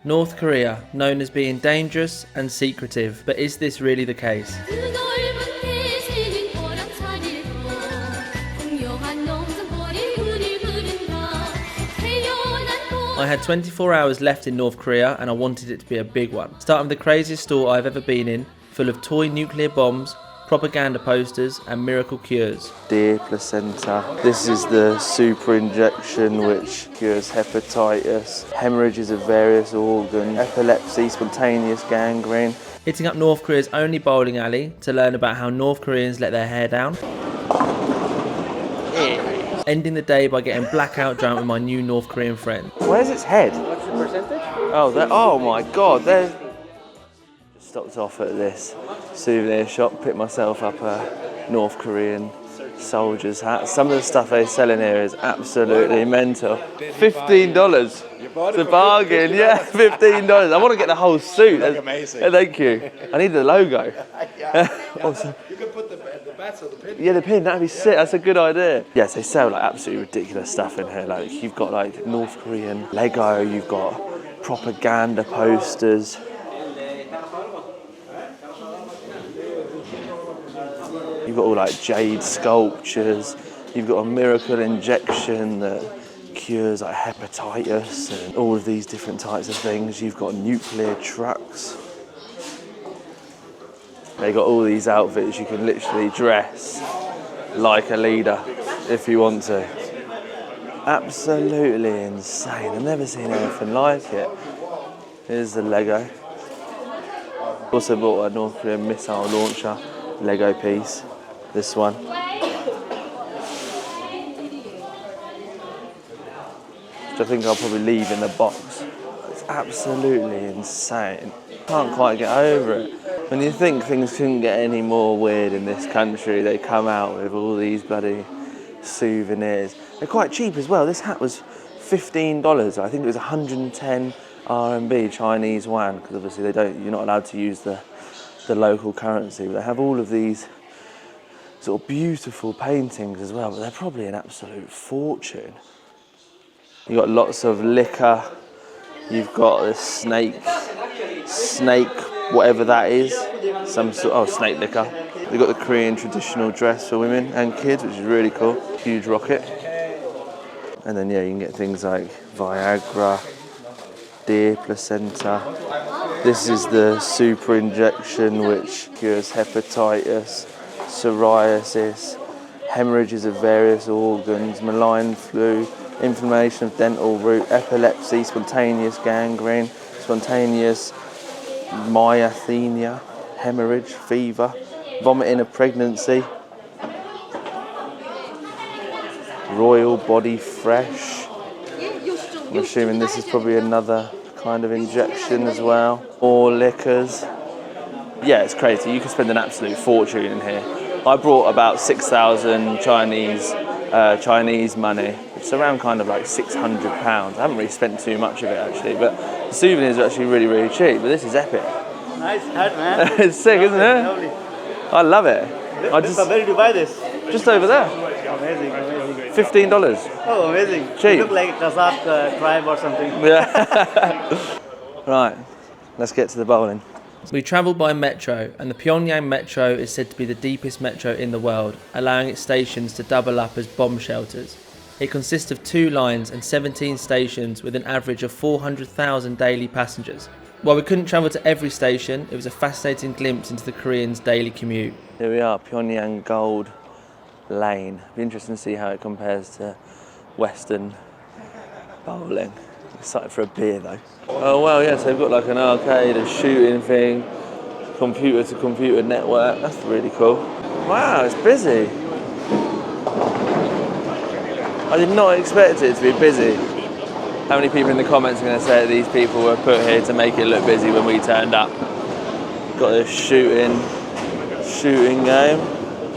North Korea, known as being dangerous and secretive, but is this really the case? I had 24 hours left in North Korea and I wanted it to be a big one. Starting with the craziest store I've ever been in, full of toy nuclear bombs, propaganda posters and miracle cures. Deer placenta. This is the super injection which cures hepatitis, hemorrhages of various organs, epilepsy, spontaneous gangrene. Hitting up North Korea's only bowling alley to learn about how North Koreans let their hair down. Ending the day by getting blackout drunk with my new North Korean friend. Where's its head? What's the percentage? Oh my god, there's... Stopped off at this souvenir shop, picked myself up a North Korean soldier's hat. Some of the stuff they sell in here is absolutely mental. $15. It's a bargain, yeah, $15. I want to get the whole suit. Look amazing. Thank you. I need the logo. Awesome. You could put the bats or the pin. Yeah, the pin, that'd be sick. That's a good idea. Yes, they sell like absolutely ridiculous stuff in here. Like you've got like North Korean Lego, you've got propaganda posters. You've got all like jade sculptures. You've got a miracle injection that cures like hepatitis and all of these different types of things. You've got nuclear trucks. They got all these outfits you can literally dress like a leader if you want to. Absolutely insane. I've never seen anything like it. Here's the Lego. Also bought a North Korean missile launcher Lego piece. This one. Which I think I'll probably leave in the box. It's absolutely insane. Can't quite get over it. When you think things couldn't get any more weird in this country, they come out with all these bloody souvenirs. They're quite cheap as well. This hat was $15. I think it was 110 RMB, Chinese yuan, because obviously you're not allowed to use the local currency. But they have all of these sort of beautiful paintings as well, but they're probably an absolute fortune. You've got lots of liquor. You've got this snake, whatever that is. Some sort of snake liquor. You've got the Korean traditional dress for women and kids, which is really cool. Huge rocket. And then yeah, you can get things like Viagra, deer placenta. This is the super injection which cures hepatitis, psoriasis, hemorrhages of various organs, malign flu, inflammation of dental root, epilepsy, spontaneous gangrene, spontaneous myasthenia, hemorrhage, fever, vomiting of pregnancy, royal body fresh. I'm assuming this is probably another kind of injection as well. More liquors. Yeah, it's crazy. You can spend an absolute fortune in here. I brought about 6,000 Chinese money, which is around kind of like £600. I haven't really spent too much of it actually, but the souvenirs are actually really, really cheap. But this is epic. Nice hat, man. It's sick, isn't it? Lovely. I love it. Where did you buy this? Just over there. Amazing, amazing. $15. Oh, amazing. Cheap. You look like a Kazakh tribe or something. Yeah. Right, let's get to the bowling. We travelled by metro, and the Pyongyang Metro is said to be the deepest metro in the world, allowing its stations to double up as bomb shelters. It consists of 2 lines and 17 stations with an average of 400,000 daily passengers. While we couldn't travel to every station, it was a fascinating glimpse into the Koreans' daily commute. Here we are, Pyongyang Gold Lane. It'll be interesting to see how it compares to Western bowling. Excited for a beer though. Oh well, yes, they've got like an arcade, a shooting thing, computer to computer network. That's really cool. Wow, it's busy. I did not expect it to be busy. How many people in the comments are going to say that these people were put here to make it look busy when we turned up? Got this shooting game.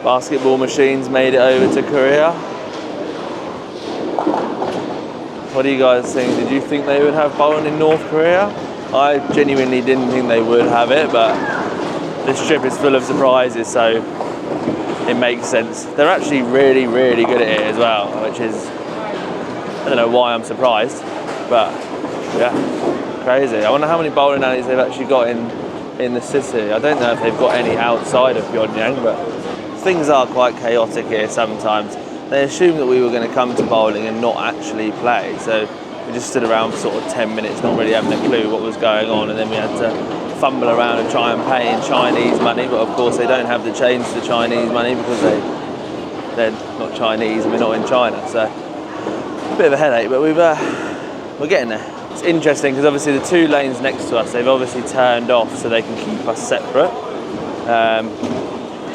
Basketball machines made it over to Korea. What do you guys think? Did you think they would have bowling in North Korea? I genuinely didn't think they would have it, but this trip is full of surprises, so it makes sense. They're actually really, really good at it as well, which is, I don't know why I'm surprised, but yeah, crazy. I wonder how many bowling alleys they've actually got in the city. I don't know if they've got any outside of Pyongyang, but things are quite chaotic here sometimes. They assumed that we were going to come to bowling and not actually play, so we just stood around for sort of 10 minutes, not really having a clue what was going on, and then we had to fumble around and try and pay in Chinese money, but of course they don't have the change for Chinese money because they're not Chinese and we're not in China, so a bit of a headache, but we're getting there. It's interesting because obviously the two lanes next to us, they've obviously turned off so they can keep us separate,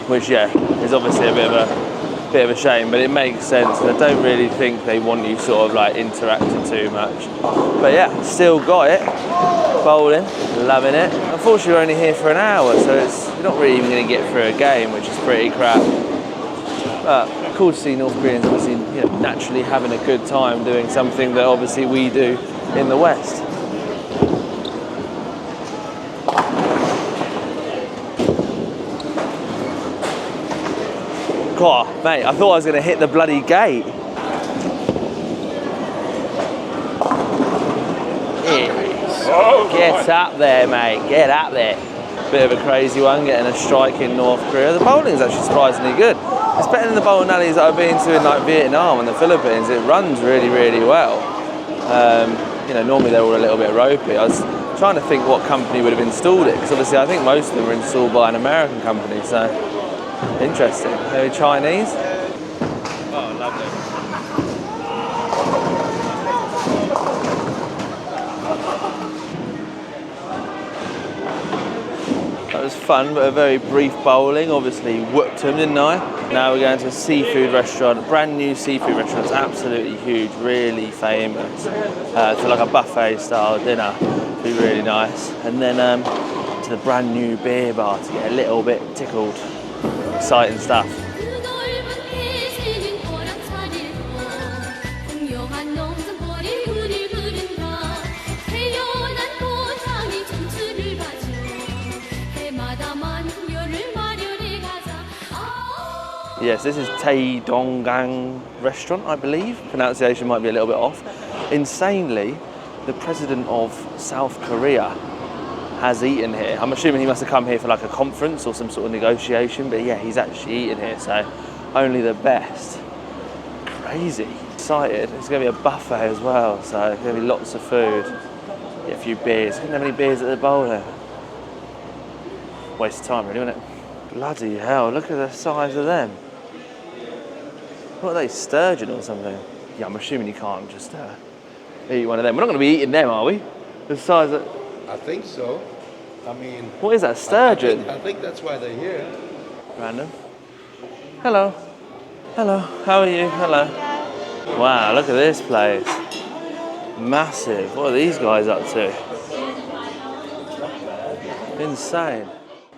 which yeah, is obviously a bit of a shame, but it makes sense. I don't really think they want you sort of like interacting too much. But yeah, still got it. Bowling, loving it. Unfortunately, we're only here for an hour, so you're not really even going to get through a game, which is pretty crap. But cool to see North Koreans obviously, you know, naturally having a good time doing something that obviously we do in the West. God, mate, I thought I was going to hit the bloody gate. Get up there, mate, get up there. Bit of a crazy one, getting a strike in North Korea. The bowling's actually surprisingly good. It's better than the bowling alleys that I've been to in like Vietnam and the Philippines. It runs really, really well. You know, normally they're all a little bit ropey. I was trying to think what company would have installed it, because obviously I think most of them were installed by an American company, so interesting. Maybe Chinese? Oh, lovely. That was fun, but a very brief bowling. Obviously whooped them, didn't I? Now we're going to a seafood restaurant, a brand new seafood restaurant. It's absolutely huge, really famous. It's like a buffet style dinner. It'll be really nice. And then to the brand new beer bar to get a little bit tickled. Exciting stuff. Yes, this is Taedonggang Restaurant, I believe. Pronunciation might be a little bit off. Insanely, the president of South Korea has eaten here. I'm assuming he must have come here for like a conference or some sort of negotiation, but yeah, he's actually eaten here, so only the best. Crazy. Excited. It's going to be a buffet as well, so there's going to be lots of food. Get a few beers. Couldn't have any beers at the bowl there. Waste of time really, isn't it? Bloody hell, look at the size of them. What are they, sturgeon or something? Yeah, I'm assuming you can't just eat one of them. We're not going to be eating them, are we? The size of... I think so. I mean... What is that, sturgeon? I think that's why they're here. Random. Hello. Hello, how are you? Hello. Wow, look at this place. Massive. What are these guys up to? Insane.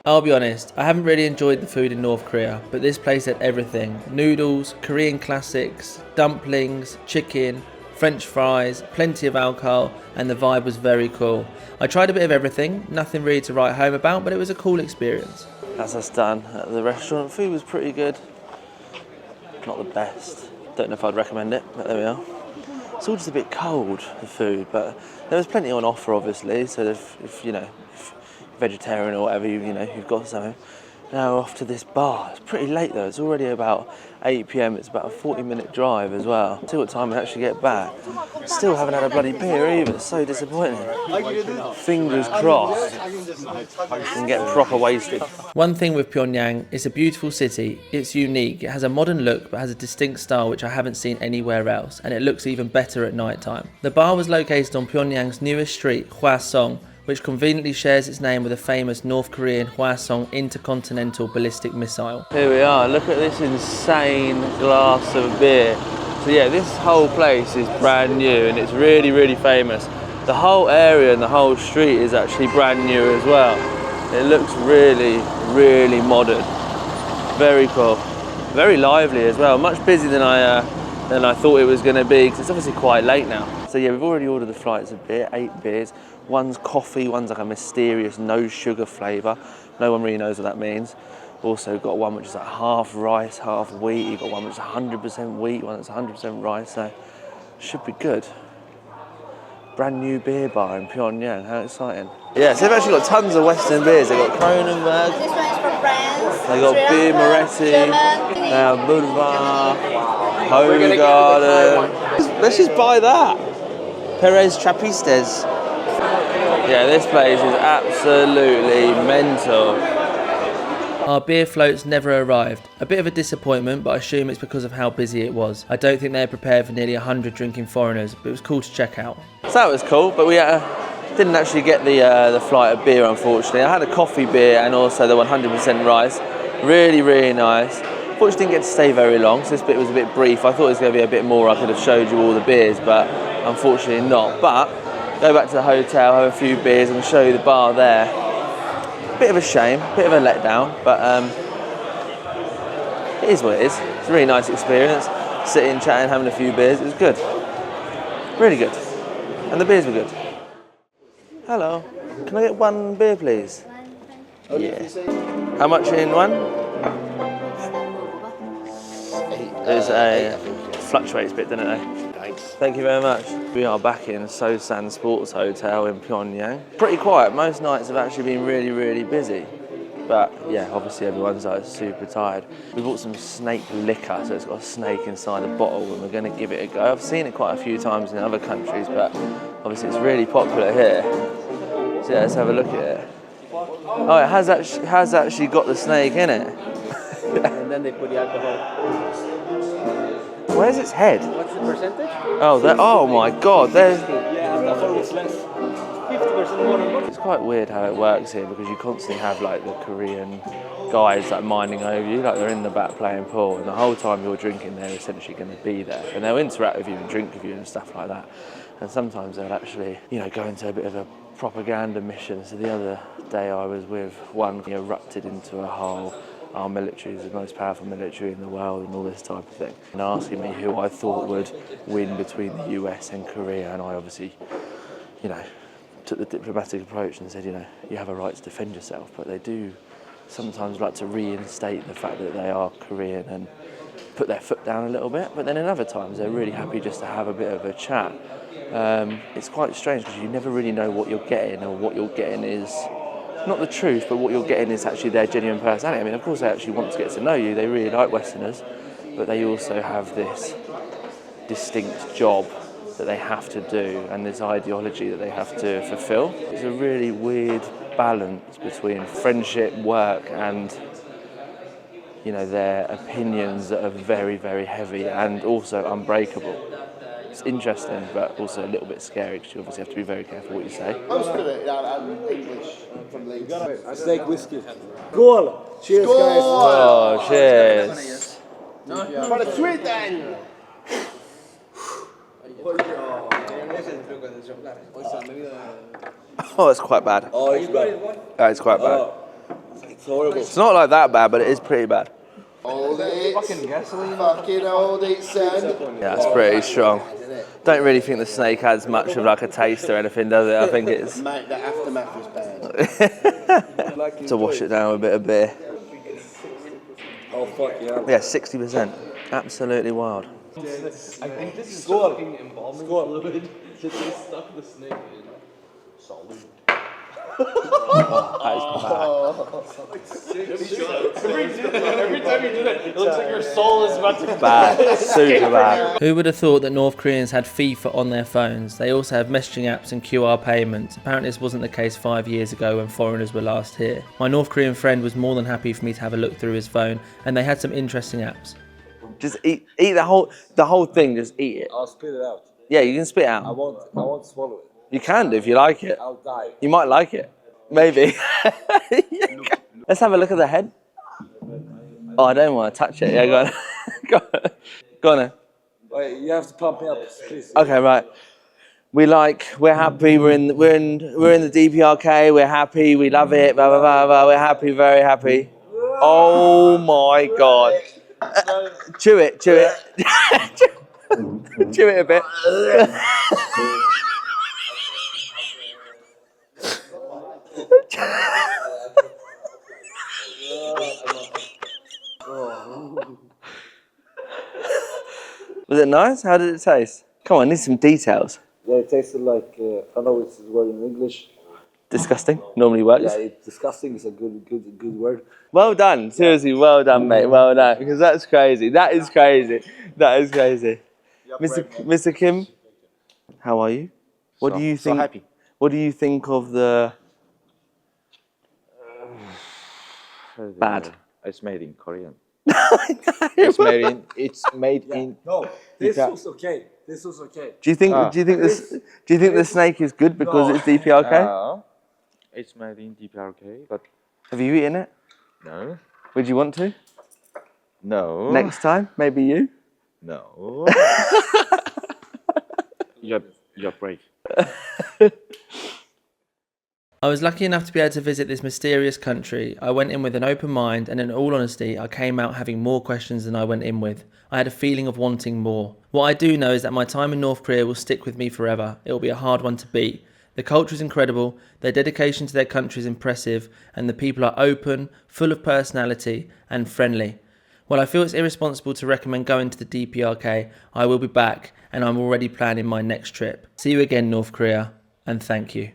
I'll be honest, I haven't really enjoyed the food in North Korea, but this place had everything. Noodles, Korean classics, dumplings, chicken, French fries, plenty of alcohol, and the vibe was very cool. I tried a bit of everything, nothing really to write home about, but it was a cool experience. That's us done at the restaurant. Food was pretty good. Not the best. Don't know if I'd recommend it, but there we are. It's all just a bit cold, the food, but there was plenty on offer, obviously, so if you know, if vegetarian or whatever, you know, you've got something. Now we're off to this bar. It's pretty late though, it's already about 8 PM, it's about a 40-minute drive as well. See what time we actually get back. Still haven't had a bloody beer either, it's so disappointing. Fingers crossed and get proper wasted. One thing with Pyongyang, it's a beautiful city, it's unique, it has a modern look but has a distinct style which I haven't seen anywhere else, and it looks even better at night time. The bar was located on Pyongyang's newest street, Hwasong, which conveniently shares its name with a famous North Korean Hwasong intercontinental ballistic missile. Here we are, look at this insane glass of beer. So yeah, this whole place is brand new and it's really, really famous. The whole area and the whole street is actually brand new as well. It looks really, really modern. Very cool. Very lively as well, much busier than I thought it was going to be, because it's obviously quite late now. So yeah, we've already ordered the flights of beer, 8 beers. One's coffee, one's like a mysterious no sugar flavour. No one really knows what that means. Also got one which is like half rice, half wheat. You've got one which is 100% wheat, one that's 100% rice, so should be good. brand new beer bar in Pyongyang. How exciting. Yeah, so they've actually got tons of Western beers. They've got Kronenberg. This one is for France. They've got Beer Moretti, Budvar, Hogarden. Let's just buy that. Perez Trapistes. Yeah, this place is absolutely mental. Our beer floats never arrived. A bit of a disappointment, but I assume it's because of how busy it was. I don't think they were prepared for nearly 100 drinking foreigners, but it was cool to check out. So that was cool, but we didn't actually get the flight of beer, unfortunately. I had a coffee beer and also the 100% rice. Really, really nice. Unfortunately, didn't get to stay very long, so this bit was a bit brief. I thought it was going to be a bit more. I could have showed you all the beers, but unfortunately not. But go back to the hotel, have a few beers, and show you the bar there. Bit of a shame, bit of a letdown, but it is what it is. It's a really nice experience. Sitting, chatting, having a few beers. It was good. Really good. And the beers were good. Hello. Can I get one beer, please? Yeah. How much in one? There's a fluctuates a bit, doesn't it? Thanks. Thank you very much. We are back in Sosan Sports Hotel in Pyongyang. Pretty quiet. Most nights have actually been really, really busy. But yeah, obviously everyone's like super tired. We bought some snake liquor, so it's got a snake inside the bottle, and we're going to give it a go. I've seen it quite a few times in other countries, but obviously it's really popular here. So yeah, let's have a look at it. Oh, it has actually got the snake in it. And then they put the alcohol. Where's its head? What's the percentage? Oh, oh my God! There's. Yeah, I thought it was less. 50% more than what? It's quite weird how it works here because you constantly have like the Korean guys like minding over you, like they're in the back playing pool, and the whole time you're drinking, they're essentially going to be there, and they'll interact with you and drink with you and stuff like that. And sometimes they'll actually, go into a bit of a propaganda mission. So the other day I was with one, he erupted into a whole. Our military is the most powerful military in the world and all this type of thing. And asking me who I thought would win between the US and Korea, and I obviously, took the diplomatic approach and said, you have a right to defend yourself, but they do sometimes like to reinstate the fact that they are Korean and put their foot down a little bit, but then in other times they're really happy just to have a bit of a chat. It's quite strange because you never really know what you're getting, or what you're getting is not the truth, but what you're getting is actually their genuine personality. I mean, of course they actually want to get to know you, they really like Westerners, but they also have this distinct job that they have to do and this ideology that they have to fulfill. It's a really weird balance between friendship, work, and their opinions that are very, very heavy and also unbreakable. It's interesting, but also a little bit scary because you obviously have to be very careful what you say. Most of it, I'm English from Leeds. Steak whiskey. Skål! Cheers, guys. Oh, cheers. For the sweet then. Oh, it's quite bad. Oh, it's bad. It's quite bad. It's horrible. It's not like that bad, but it is pretty bad. Hold it. Fucking hold it, son. Yeah, it's pretty strong. Don't really think the snake has much of like a taste or anything, does it? I think it's... Mate, the aftermath is bad. to wash it down with a bit of beer. Oh, fuck yeah. Yeah, 60%. Absolutely wild. I think this is fucking embalming fluid that they stuck the snake in. Solid. That is Every time you do that, it looks like your soul is about to bad. Super bad. Who would have thought that North Koreans had FIFA on their phones? They also have messaging apps and QR payments. Apparently this wasn't the case 5 years ago when foreigners were last here. My North Korean friend was more than happy for me to have a look through his phone, and they had some interesting apps. Just eat the whole thing. Just eat it. I'll spit it out. Yeah, you can spit it out. I won't swallow it. You can do if you like it. I'll die. You might like it. Maybe. Let's have a look at the head. Oh, I don't want to touch it. Yeah, go on. Go on then. Wait, you have to pump me up, please. Okay, right. We're happy. We're in the DPRK. We're happy. We love it. Blah blah blah blah. We're happy. Very happy. Oh my God. Chew it. Chew it a bit. Was it nice? How did it taste? Come on, I need some details. Yeah, it tasted like, I don't know it's the word in English. Disgusting. Normally works. Yeah, disgusting is a good word. Well done. Seriously, well done, mate. Well done. Because that's crazy. That is crazy. That is crazy. Mr. Kim, how are you? What do you think? So happy. What do you think of the bad? It's made in Korean. It's made in. No, this was okay. This was okay. Do you think? Do you think the snake is good because it's DPRK? It's made in DPRK, but Have you eaten it? no, Would you want to? no, Next time, maybe you. no. You're brave. I was lucky enough to be able to visit this mysterious country. I went in with an open mind, and in all honesty, I came out having more questions than I went in with. I had a feeling of wanting more. What I do know is that my time in North Korea will stick with me forever. It will be a hard one to beat. The culture is incredible, their dedication to their country is impressive, and the people are open, full of personality, and friendly. While I feel it's irresponsible to recommend going to the DPRK, I will be back, and I'm already planning my next trip. See you again, North Korea, and thank you.